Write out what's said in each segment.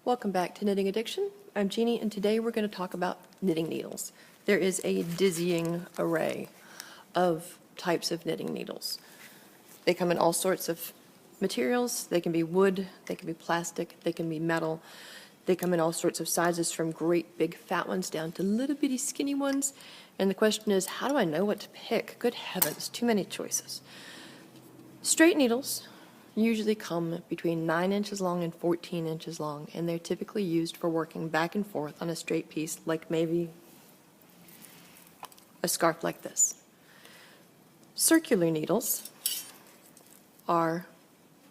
Welcome back to Knitting Addiction. I'm Jeannie, and today we're going to talk about knitting needles. There is a dizzying array of types of knitting needles. They come in all sorts of materials. They can be wood, they can be plastic, they can be metal. They come in all sorts of sizes, from great big fat ones down to little bitty skinny ones. And the question is, how do I know what to pick? Good heavens, too many choices. Straight needles usually come between 9 inches long and 14 inches long, and they're typically used for working back and forth on a straight piece, like maybe a scarf like this. Circular needles are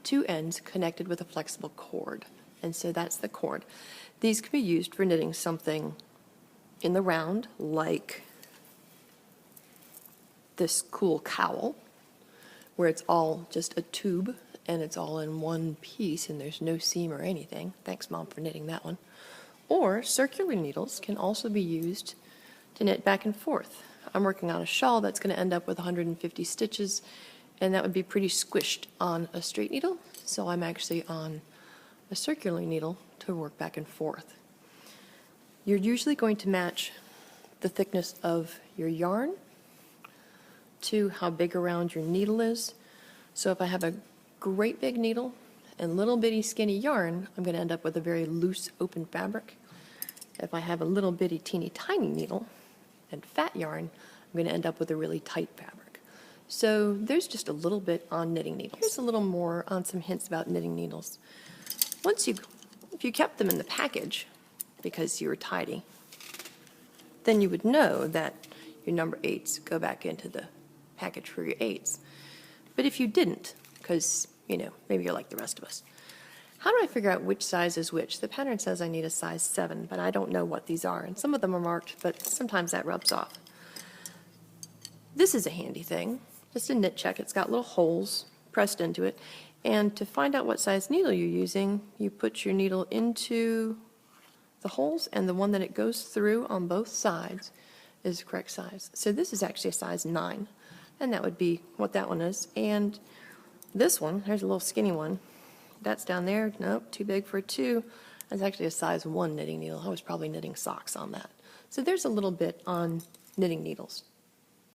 two ends connected with a flexible cord, and so that's the cord. These can be used for knitting something in the round, like this cool cowl, where it's all just a tube and it's all in one piece and there's no seam or anything. Thanks, Mom, for knitting that one. Or circular needles can also be used to knit back and forth. I'm working on a shawl that's going to end up with 150 stitches, and that would be pretty squished on a straight needle, so I'm actually on a circular needle to work back and forth. You're usually going to match the thickness of your yarn to how big around your needle is. So if I have a great big needle and little bitty skinny yarn, I'm going to end up with a very loose open fabric. If I have a little bitty teeny tiny needle and fat yarn, I'm going to end up with a really tight fabric. So there's just a little bit on knitting needles. Here's a little more on some hints about knitting needles. If you kept them in the package because you were tidy, then you would know that your number 8s go back into the package for your 8s. But if you didn't, because, maybe you're like the rest of us, how do I figure out which size is which? The pattern says I need a size 7, but I don't know what these are. And some of them are marked, but sometimes that rubs off. This is a handy thing, just a knit check. It's got little holes pressed into it. And to find out what size needle you're using, you put your needle into the holes, and the one that it goes through on both sides is the correct size. So this is actually a size 9, and that would be what that one is. And this one, there's a little skinny one. That's down there. Nope, too big for a 2. That's actually a size 1 knitting needle. I was probably knitting socks on that. So there's a little bit on knitting needles.